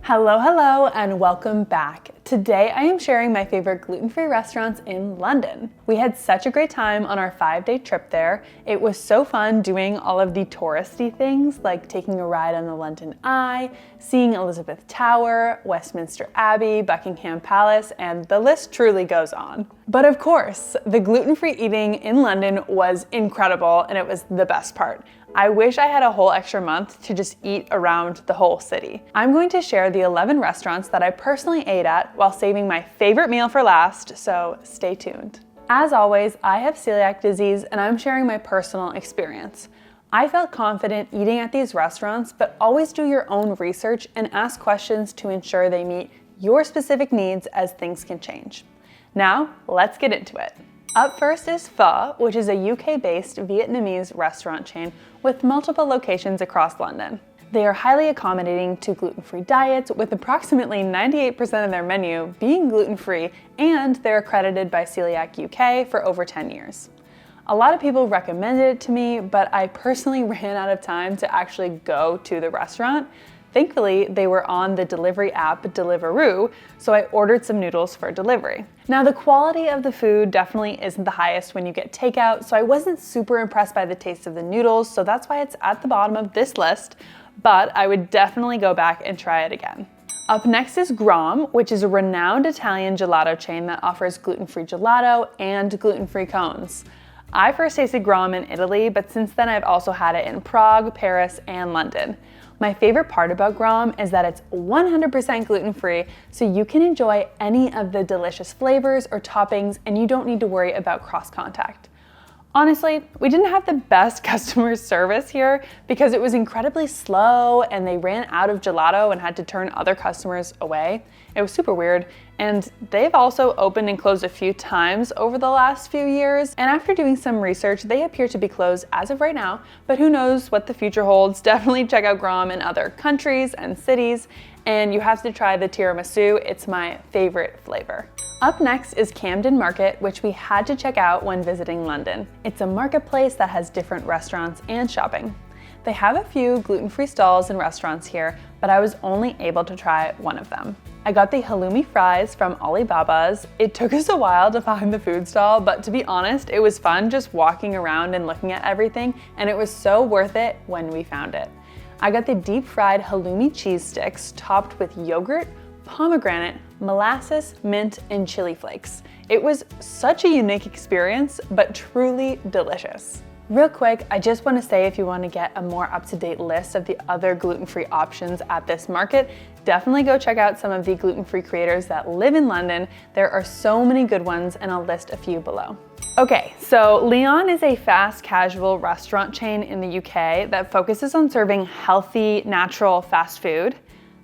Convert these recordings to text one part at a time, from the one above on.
Hello, hello, and welcome back. Today I am sharing my favorite gluten-free restaurants in London. We had such a great time on our 5-day trip there. It was so fun doing all of the touristy things like taking a ride on the London Eye, seeing Elizabeth Tower, Westminster Abbey, Buckingham Palace, and the list truly goes on. But of course, the gluten-free eating in London was incredible and it was the best part. I wish I had a whole extra month to just eat around the whole city. I'm going to share the 11 restaurants that I personally ate at while saving my favorite meal for last, so stay tuned. As always, I have celiac disease and I'm sharing my personal experience. I felt confident eating at these restaurants, but always do your own research and ask questions to ensure they meet your specific needs as things can change. Now, let's get into it. Up first is Pho, which is a UK-based Vietnamese restaurant chain with multiple locations across London. They are highly accommodating to gluten-free diets, with approximately 98% of their menu being gluten-free, and they're accredited by Celiac UK for over 10 years. A lot of people recommended it to me, but I personally ran out of time to actually go to the restaurant. Thankfully, they were on the delivery app Deliveroo, so I ordered some noodles for delivery. Now, the quality of the food definitely isn't the highest when you get takeout, so I wasn't super impressed by the taste of the noodles, so that's why it's at the bottom of this list, but I would definitely go back and try it again. Up next is Grom, which is a renowned Italian gelato chain that offers gluten-free gelato and gluten-free cones. I first tasted Grom in Italy, but since then I've also had it in Prague, Paris, and London. My favorite part about Grom is that it's 100% gluten-free, so you can enjoy any of the delicious flavors or toppings and you don't need to worry about cross-contact. Honestly, we didn't have the best customer service here because it was incredibly slow and they ran out of gelato and had to turn other customers away. It was super weird, and they've also opened and closed a few times over the last few years, and after doing some research, they appear to be closed as of right now, but who knows what the future holds. Definitely check out Grom in other countries and cities, and you have to try the tiramisu. It's my favorite flavor. Up next is Camden Market, which we had to check out when visiting London. It's a marketplace that has different restaurants and shopping. They have a few gluten-free stalls and restaurants here, but I was only able to try one of them. I got the halloumi fries from Alibaba's. It took us a while to find the food stall, but to be honest, it was fun just walking around and looking at everything, and it was so worth it when we found it. I got the deep-fried halloumi cheese sticks topped with yogurt, pomegranate, molasses, mint, and chili flakes. It was such a unique experience, but truly delicious. Real quick, I just want to say if you want to get a more up-to-date list of the other gluten-free options at this market, definitely go check out some of the gluten-free creators that live in London. There are so many good ones, and I'll list a few below. Okay, so Leon is a fast casual restaurant chain in the UK that focuses on serving healthy, natural fast food.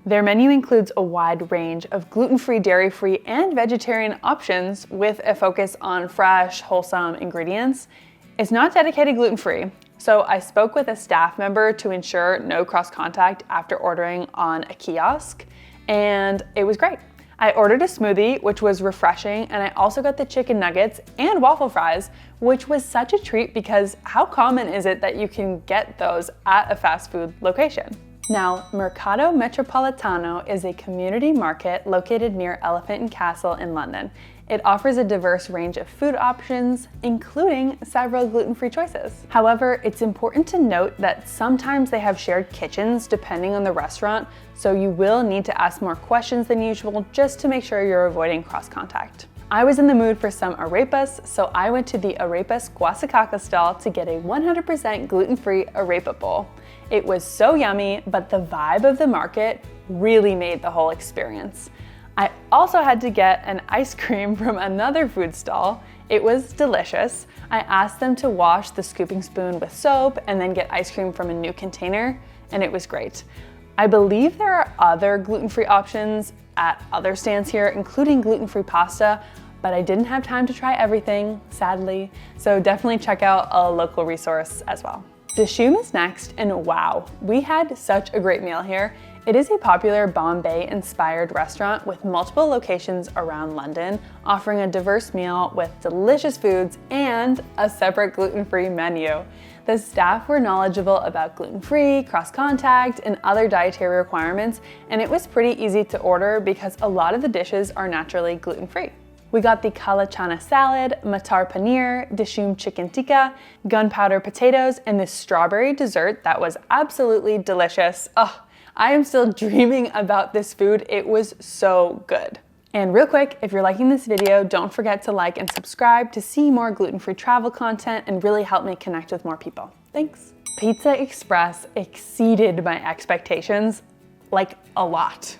Their menu includes a wide range of gluten-free, dairy-free, and vegetarian options with a focus on fresh, wholesome ingredients. It's not dedicated gluten-free, so I spoke with a staff member to ensure no cross-contact after ordering on a kiosk, and it was great. I ordered a smoothie, which was refreshing, and I also got the chicken nuggets and waffle fries, which was such a treat because how common is it that you can get those at a fast food location? Now, Mercato Metropolitano is a community market located near Elephant and Castle in London. It offers a diverse range of food options, including several gluten-free choices. However, it's important to note that sometimes they have shared kitchens depending on the restaurant, so you will need to ask more questions than usual just to make sure you're avoiding cross-contact. I was in the mood for some arepas, so I went to the Arepas Guasacaca stall to get a 100% gluten-free arepa bowl. It was so yummy, but the vibe of the market really made the whole experience. I also had to get an ice cream from another food stall. It was delicious. I asked them to wash the scooping spoon with soap and then get ice cream from a new container, and it was great. I believe there are other gluten-free options at other stands here, including gluten-free pasta, but I didn't have time to try everything, sadly, so definitely check out a local resource as well. Dishoom is next, and wow, we had such a great meal here. It is a popular Bombay-inspired restaurant with multiple locations around London, offering a diverse meal with delicious foods and a separate gluten-free menu. The staff were knowledgeable about gluten-free, cross-contact, and other dietary requirements, and it was pretty easy to order because a lot of the dishes are naturally gluten-free. We got the kala chana salad, matar paneer, dishoom chicken tikka, gunpowder potatoes, and this strawberry dessert that was absolutely delicious. Oh, I am still dreaming about this food. It was so good. And real quick, if you're liking this video, don't forget to like and subscribe to see more gluten-free travel content and really help me connect with more people. Thanks. Pizza Express exceeded my expectations, like a lot.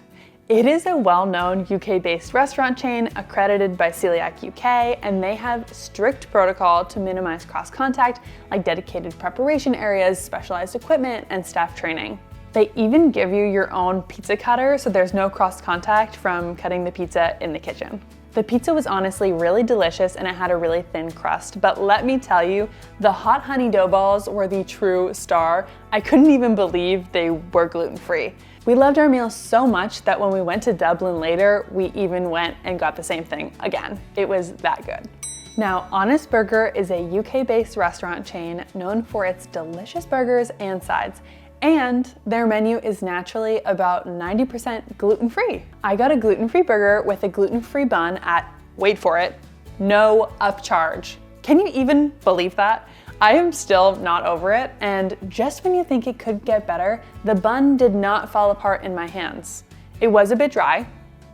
It is a well-known UK-based restaurant chain accredited by Celiac UK, and they have strict protocol to minimize cross-contact, like dedicated preparation areas, specialized equipment, and staff training. They even give you your own pizza cutter, so there's no cross-contact from cutting the pizza in the kitchen. The pizza was honestly really delicious and it had a really thin crust, but let me tell you, the hot honey dough balls were the true star. I couldn't even believe they were gluten-free. We loved our meal so much that when we went to Dublin later, we even went and got the same thing again. It was that good. Now, Honest Burger is a UK-based restaurant chain known for its delicious burgers and sides, and their menu is naturally about 90% gluten-free. I got a gluten-free burger with a gluten-free bun at, wait for it, no upcharge. Can you even believe that? I am still not over it, and just when you think it could get better, the bun did not fall apart in my hands. It was a bit dry,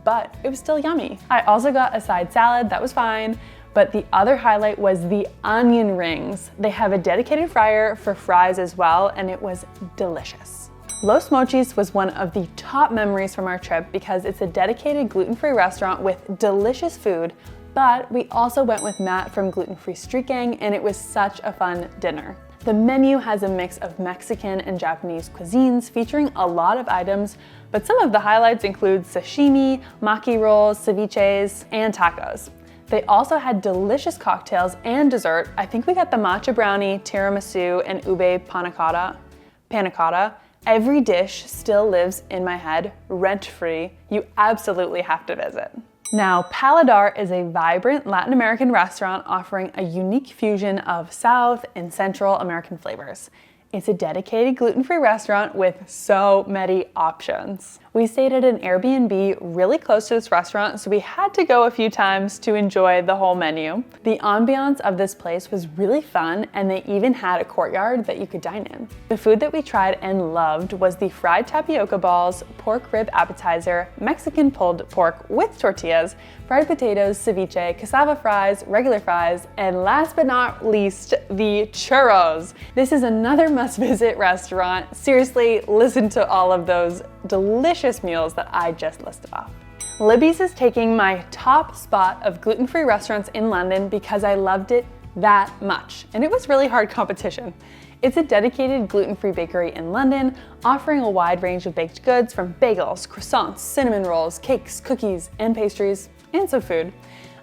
but it was still yummy. I also got a side salad, that was fine, but the other highlight was the onion rings. They have a dedicated fryer for fries as well, and it was delicious. Los Mochis was one of the top memories from our trip because it's a dedicated gluten-free restaurant with delicious food, but we also went with Matt from Gluten Free Street Gang, and it was such a fun dinner. The menu has a mix of Mexican and Japanese cuisines featuring a lot of items, but some of the highlights include sashimi, maki rolls, ceviches, and tacos. They also had delicious cocktails and dessert. I think we got the matcha brownie, tiramisu, and ube panna cotta. Every dish still lives in my head, rent-free. You absolutely have to visit. Now, Paladar is a vibrant Latin American restaurant offering a unique fusion of South and Central American flavors. It's a dedicated gluten-free restaurant with so many options. We stayed at an Airbnb really close to this restaurant, so we had to go a few times to enjoy the whole menu. The ambiance of this place was really fun, and they even had a courtyard that you could dine in. The food that we tried and loved was the fried tapioca balls, pork rib appetizer, Mexican pulled pork with tortillas, fried potatoes, ceviche, cassava fries, regular fries, and last but not least, the churros. This is another must-visit restaurant. Seriously, listen to all of those delicious meals that I just listed off. Libby's is taking my top spot of gluten-free restaurants in London because I loved it that much, and it was really hard competition. It's a dedicated gluten-free bakery in London, offering a wide range of baked goods from bagels, croissants, cinnamon rolls, cakes, cookies, and pastries, and some food.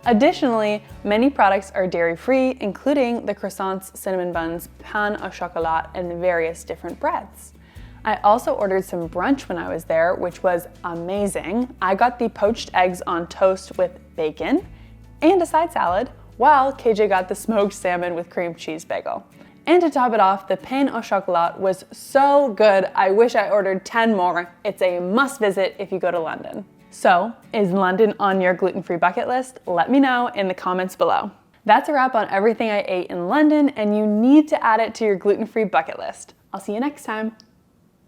Additionally, many products are dairy-free, including the croissants, cinnamon buns, pain au chocolat, and various different breads. I also ordered some brunch when I was there, which was amazing. I got the poached eggs on toast with bacon and a side salad, while KJ got the smoked salmon with cream cheese bagel. And to top it off, the pain au chocolat was so good. I wish I ordered 10 more. It's a must visit if you go to London. So, is London on your gluten-free bucket list? Let me know in the comments below. That's a wrap on everything I ate in London, and you need to add it to your gluten-free bucket list. I'll see you next time.